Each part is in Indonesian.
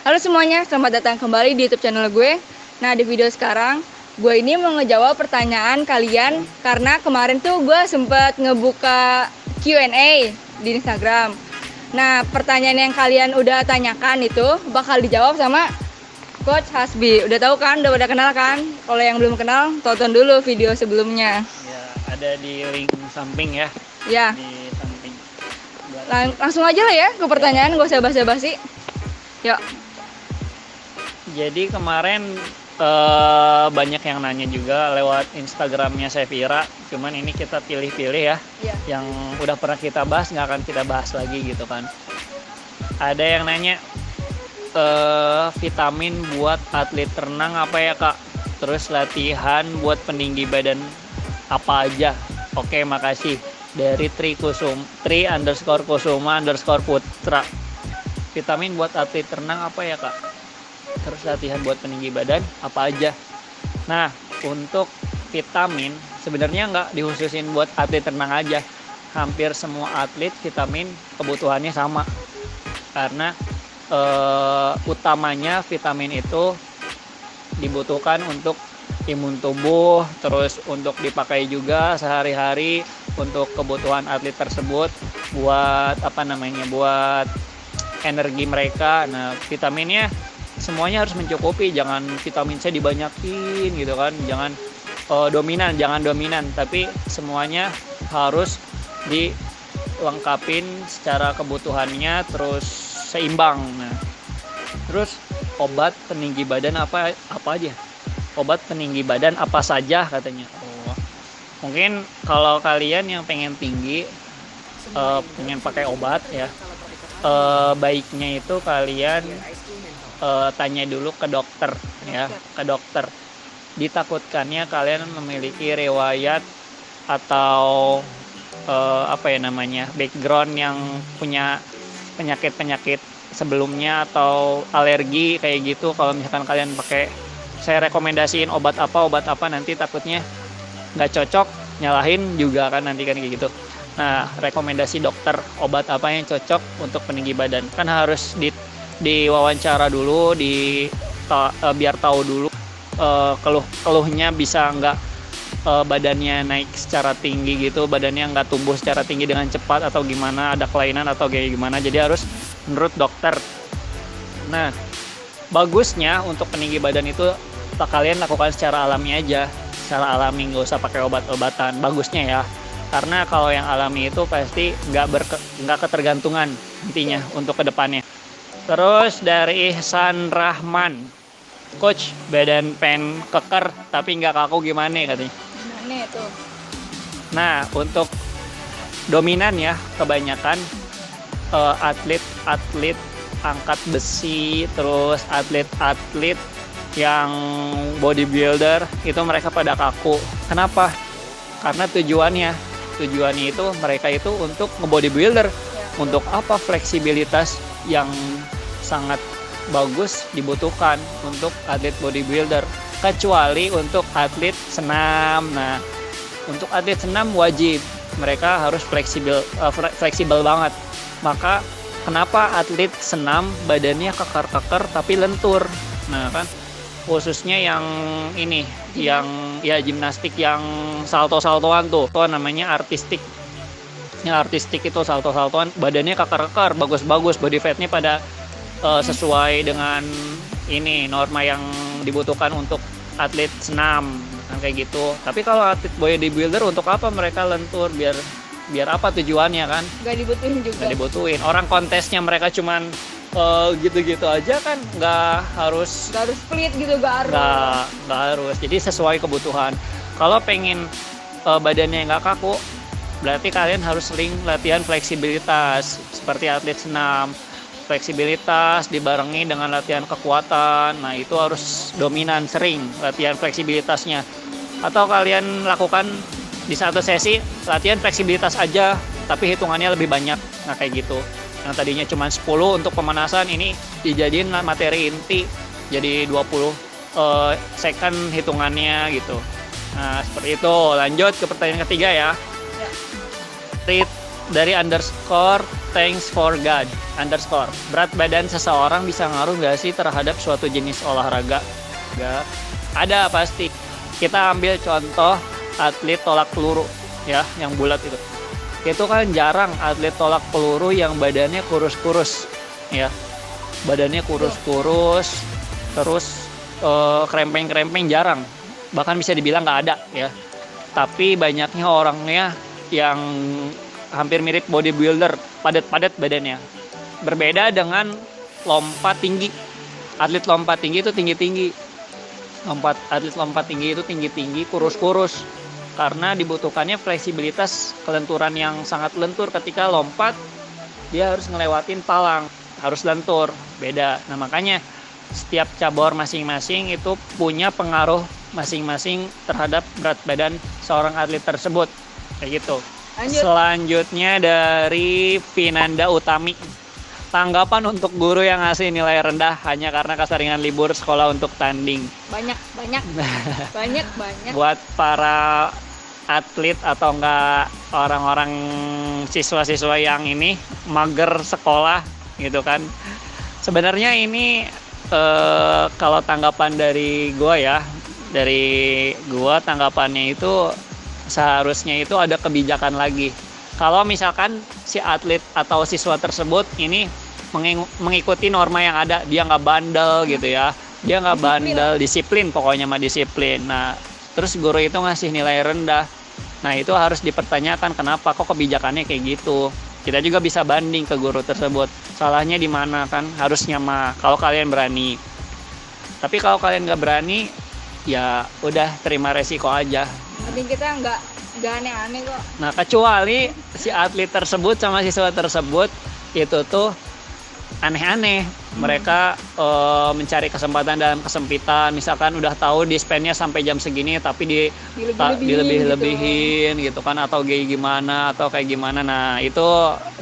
Halo semuanya, selamat datang kembali di YouTube channel gue. Nah, di video sekarang, gue ini mau ngejawab pertanyaan kalian karena kemarin tuh gue sempet ngebuka Q&A di Instagram. Nah, pertanyaan yang kalian udah tanyakan itu bakal dijawab sama Coach Hasbi. Udah tahu kan? Udah pada kenal kan? Kalau yang belum kenal, tonton dulu video sebelumnya. Ya, ada di link samping ya. Ya. Di samping. Langsung aja lah ya ke pertanyaan, gak usah basa-basi. Yuk. Jadi kemarin banyak yang nanya juga lewat Instagramnya Sevira. Cuman ini kita pilih-pilih ya. Yang udah pernah kita bahas nggak akan kita bahas lagi gitu kan. Ada yang nanya vitamin buat atlet renang apa ya kak? Terus latihan buat peninggi badan apa aja? Oke, makasih. Dari Tri_Kusuma_Putra. Vitamin buat atlet renang apa ya kak? Terus latihan buat peninggi badan apa aja? Nah, untuk vitamin sebenarnya nggak dikhususin buat atlet renang aja. Hampir semua atlet vitamin kebutuhannya sama. Karena utamanya vitamin itu dibutuhkan untuk imun tubuh, terus untuk dipakai juga sehari-hari untuk kebutuhan atlet tersebut, buat buat energi mereka. Nah, vitaminnya semuanya harus mencukupi, jangan vitamin C dibanyakin gitu kan, jangan dominan, tapi semuanya harus dilengkapin secara kebutuhannya terus seimbang. Nah, terus obat peninggi badan apa aja? Obat peninggi badan apa saja katanya. Mungkin kalau kalian yang pengen tinggi, pengen pakai obat ya, baiknya itu kalian tanya dulu ke dokter ya, ke dokter. Ditakutkannya kalian memiliki riwayat atau background yang punya penyakit sebelumnya atau alergi kayak gitu. Kalau misalkan kalian saya rekomendasiin obat apa nanti takutnya nggak cocok, nyalahin juga kan nanti kan kayak gitu. Nah, rekomendasi dokter obat apa yang cocok untuk peninggi badan kan harus diwawancara dulu, biar tahu dulu keluhnya bisa nggak badannya naik secara tinggi gitu, badannya nggak tumbuh secara tinggi dengan cepat atau gimana, ada kelainan atau kayak gimana. Jadi harus menurut dokter. Nah, bagusnya untuk peninggi badan itu kalian lakukan secara alami aja, secara alami, nggak usah pakai obat-obatan. Bagusnya ya, karena kalau yang alami itu pasti nggak ketergantungan intinya untuk kedepannya. Terus dari Ihsan Rahman, Coach, badan pengen keker tapi nggak kaku gimana katanya? Gimana itu? Nah, untuk dominan ya, kebanyakan atlet angkat besi, terus atlet yang bodybuilder itu mereka pada kaku. Kenapa? Karena tujuannya itu mereka itu untuk nge-bodybuilder. Untuk apa? Fleksibilitas yang sangat bagus dibutuhkan untuk atlet bodybuilder, kecuali untuk atlet senam. Nah, untuk atlet senam wajib mereka harus fleksibel banget. Maka kenapa atlet senam badannya keker tapi lentur? Nah kan, khususnya yang ini, yang ya gimnastik yang salto-saltoan tuh namanya artistik. Yang artistik itu salto-saltoan, badannya keker bagus-bagus, body fatnya pada sesuai dengan ini norma yang dibutuhkan untuk atlet senam kan kayak gitu. Tapi kalau atlet bodybuilder untuk apa mereka lentur? Biar apa tujuannya kan? Gak dibutuhin juga. Gak dibutuhin. Orang kontesnya mereka cuman gitu-gitu aja kan, nggak harus split gitu, nggak harus. Jadi sesuai kebutuhan. Kalau pengen badannya nggak kaku, berarti kalian harus sering latihan fleksibilitas seperti atlet senam. Fleksibilitas dibarengi dengan latihan kekuatan. Nah, itu harus dominan, sering latihan fleksibilitasnya. Atau kalian lakukan di satu sesi latihan fleksibilitas aja, tapi hitungannya lebih banyak. Nah, kayak gitu. Yang tadinya cuma 10 untuk pemanasan, ini dijadiin materi inti jadi 20 second hitungannya gitu. Nah, seperti itu. Lanjut ke pertanyaan ketiga ya. dari underscore thanks for God underscore. Berat badan seseorang bisa ngaruh nggak sih terhadap suatu jenis olahraga? Nggak. Ada pasti. Kita ambil contoh atlet tolak peluru ya, yang bulat itu. Itu kan jarang atlet tolak peluru yang badannya kurus-kurus ya. Badannya kurus-kurus, terus krempeng-krempeng jarang. Bahkan bisa dibilang nggak ada ya. Tapi banyaknya orangnya yang hampir mirip bodybuilder, padat-padat badannya. Berbeda dengan lompat tinggi. Atlet lompat tinggi itu tinggi-tinggi. Atlet lompat tinggi itu tinggi-tinggi, kurus-kurus. Karena dibutuhkannya fleksibilitas kelenturan yang sangat lentur ketika lompat. Dia harus ngelewatin palang, harus lentur. Beda. Nah, makanya setiap cabur masing-masing itu punya pengaruh masing-masing terhadap berat badan seorang atlet tersebut. Kayak gitu. Lanjut. Selanjutnya dari Vinanda Utami. Tanggapan untuk guru yang ngasih nilai rendah hanya karena keseringan libur sekolah untuk tanding. Banyak. Buat para atlet atau enggak orang-orang siswa-siswa yang ini mager sekolah gitu kan. Sebenarnya ini kalau tanggapan dari gua tanggapannya itu seharusnya itu ada kebijakan lagi. Kalau misalkan si atlet atau siswa tersebut ini mengikuti norma yang ada, dia nggak bandel gitu ya, dia nggak bandel, disiplin pokoknya mah disiplin. Nah, terus guru itu ngasih nilai rendah. Nah, itu harus dipertanyakan kenapa kok kebijakannya kayak gitu. Kita juga bisa banding ke guru tersebut. Salahnya di mana kan? Harusnya mah kalau kalian berani. Tapi kalau kalian nggak berani, ya udah terima resiko aja. Tapi kita nggak aneh-aneh kok. Nah, kecuali si atlet tersebut sama siswa tersebut itu tuh aneh-aneh. Mereka mencari kesempatan dalam kesempitan. Misalkan udah tahu dispennya sampai jam segini tapi dilebih-lebihin gitu kan, atau kayak gimana atau kayak gimana. Nah, itu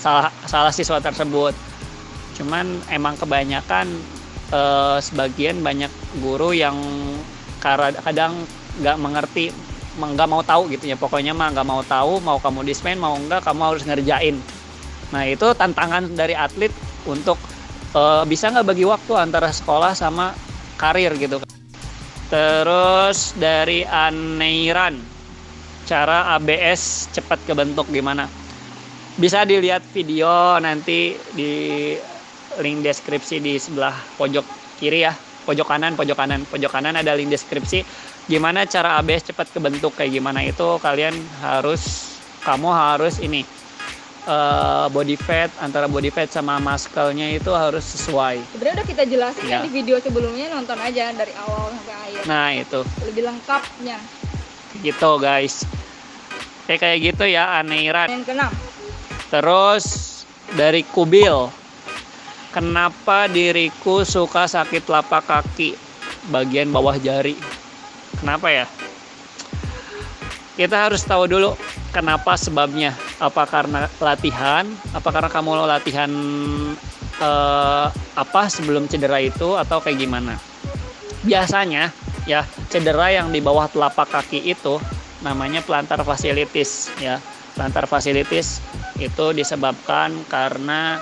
salah siswa tersebut. Cuman emang kebanyakan sebagian banyak guru yang kadang nggak mengerti, nggak mau tahu gitu ya, pokoknya mah nggak mau tahu, mau kamu dispen mau enggak kamu harus ngerjain. Nah, itu tantangan dari atlet untuk bisa nggak bagi waktu antara sekolah sama karir gitu. Terus dari Aneiran, cara ABS cepat kebentuk gimana? Bisa dilihat video nanti di link deskripsi di sebelah pojok kiri ya, pojok kanan ada link deskripsi. Gimana cara ABS cepat kebentuk kayak gimana itu kamu harus ini body fat, antara body fat sama muscle-nya itu harus sesuai. Sebenarnya udah kita jelasin ya di video sebelumnya, nonton aja dari awal sampai akhir. Nah, itu lebih lengkapnya. Gitu guys. Kayak gitu ya Aneiran. Yang keenam. Terus dari Kubil. Kenapa diriku suka sakit telapak kaki bagian bawah jari? Kenapa ya? Kita harus tahu dulu kenapa sebabnya. Apa karena latihan? Apa karena kamu latihan sebelum cedera itu atau kayak gimana? Biasanya ya cedera yang di bawah telapak kaki itu namanya plantar fasciitis ya. Plantar fasciitis itu disebabkan karena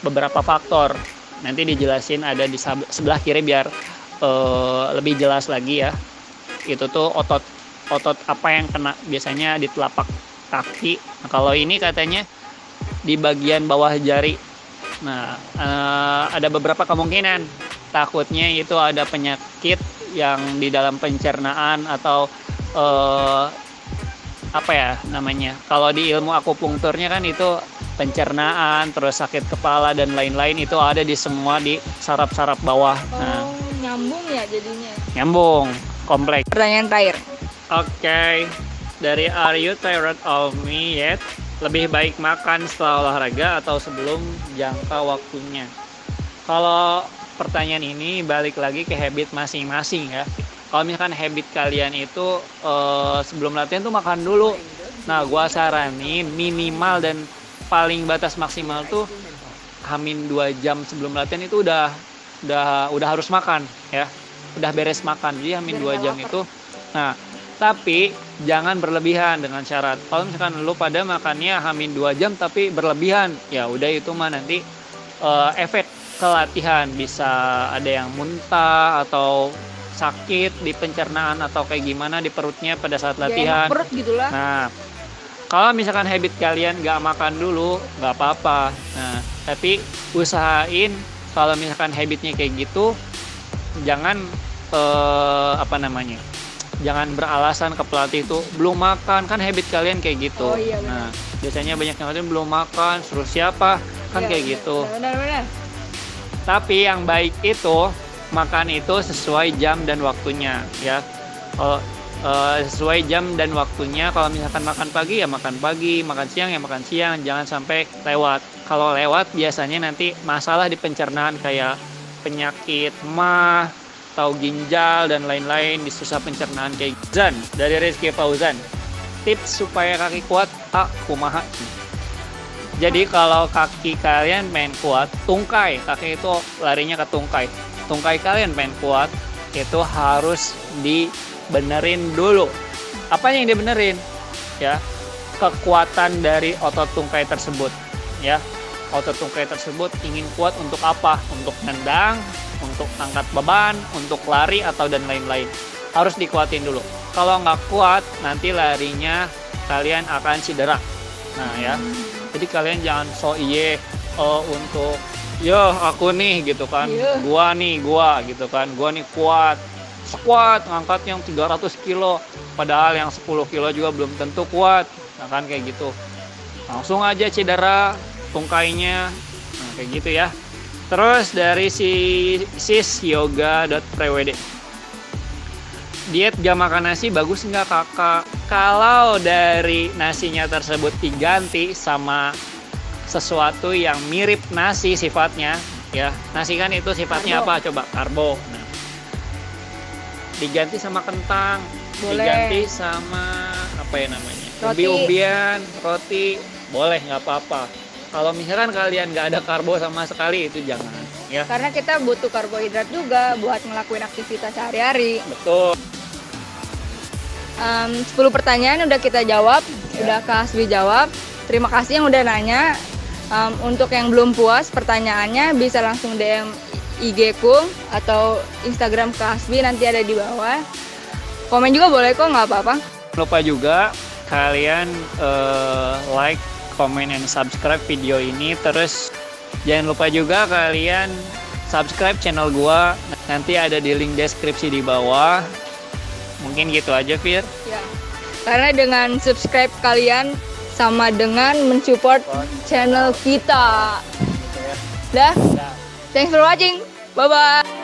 beberapa faktor. Nanti dijelasin ada di sebelah kiri biar lebih jelas lagi ya. Itu tuh otot apa yang kena biasanya di telapak kaki. Nah, kalau ini katanya di bagian bawah jari. Nah, ada beberapa kemungkinan. Takutnya itu ada penyakit yang di dalam pencernaan atau kalau di ilmu akupunkturnya kan itu pencernaan, terus sakit kepala dan lain-lain itu ada di semua di saraf-saraf bawah. Nah, nyambung ya jadinya. Nyambung, kompleks. Pertanyaan terakhir. Oke, dari Are you tired of me yet? Lebih baik makan setelah olahraga atau sebelum jangka waktunya? Kalau pertanyaan ini balik lagi ke habit masing-masing ya. Kalau misalkan habit kalian itu sebelum latihan tuh makan dulu. Nah, gua saranin minimal dan paling batas maksimal tuh hamin 2 jam sebelum latihan itu udah harus makan ya. Udah beres makan. Jadi hamin 2 jam itu. Nah, Tapi jangan berlebihan dengan syarat. Kalau misalkan lu pada makannya hamin 2 jam tapi berlebihan, ya udah itu mah nanti efek ke latihan. Bisa ada yang muntah atau sakit di pencernaan atau kayak gimana di perutnya pada saat latihan. Enak perut gitulah. Nah, kalau misalkan habit kalian gak makan dulu, gak apa-apa. Nah, tapi usahain kalau misalkan habitnya kayak gitu, jangan jangan beralasan ke pelatih itu belum makan, kan habit kalian kayak gitu. Oh, iya, benar. Nah, biasanya banyak yang belum makan, suruh siapa, kan Iya, kayak benar, gitu. Benar. Tapi yang baik itu makan itu sesuai jam dan waktunya, ya. Kalau sesuai jam dan waktunya, kalau misalkan makan pagi ya makan pagi, makan siang ya makan siang, jangan sampai lewat. Kalau lewat biasanya nanti masalah di pencernaan kayak penyakit mah, atau ginjal dan lain-lain, di susah pencernaan kayak Zan dari Rizky Fauzan. Tips supaya kaki kuat, kumaha. Jadi kalau kaki kalian pengen kuat, tungkai, kaki itu larinya ke tungkai. Tungkai kalian pengen kuat, itu harus dibenerin dulu. Apa yang dibenerin? Ya, kekuatan dari otot tungkai tersebut. Ya, otot tungkai tersebut ingin kuat untuk apa? Untuk nendang, untuk angkat beban, untuk lari atau dan lain-lain. Harus dikuatin dulu. Kalau nggak kuat, nanti larinya kalian akan cedera. Nah ya, jadi kalian jangan untuk aku nih gitu kan, gua gitu kan, gua nih kuat, squat ngangkat yang 300 kilo, padahal yang 10 kilo juga belum tentu kuat. Nah kan kayak gitu, langsung aja cedera tungkainya. Nah kayak gitu ya. Terus dari sisyoga.prewd, diet gak makan nasi bagus nggak kakak? Kalau dari nasinya tersebut diganti sama sesuatu yang mirip nasi sifatnya, ya nasi kan itu sifatnya karbo. apa coba? Karbo. Nah, diganti sama kentang, Boleh. diganti sama apa ya namanya? Roti. Umbi-umbian, roti, boleh nggak apa-apa. Kalau misalkan kalian nggak ada karbo sama sekali, itu jangan ya. Karena kita butuh karbohidrat juga buat ngelakuin aktivitas sehari-hari. Betul. 10 pertanyaan udah kita jawab, udah Kak Hasbi jawab. Terima kasih yang udah nanya. Untuk yang belum puas pertanyaannya bisa langsung DM IG ku atau Instagram Kak Hasbi, nanti ada di bawah. Komen juga boleh kok, nggak apa-apa. Lupa juga kalian like, comment, and subscribe video ini. Terus jangan lupa juga kalian subscribe channel gua, nanti ada di link deskripsi di bawah. Mungkin gitu aja, Fir. Ya. Karena dengan subscribe kalian sama dengan mensupport channel kita. Dah. Thanks for watching. Bye bye.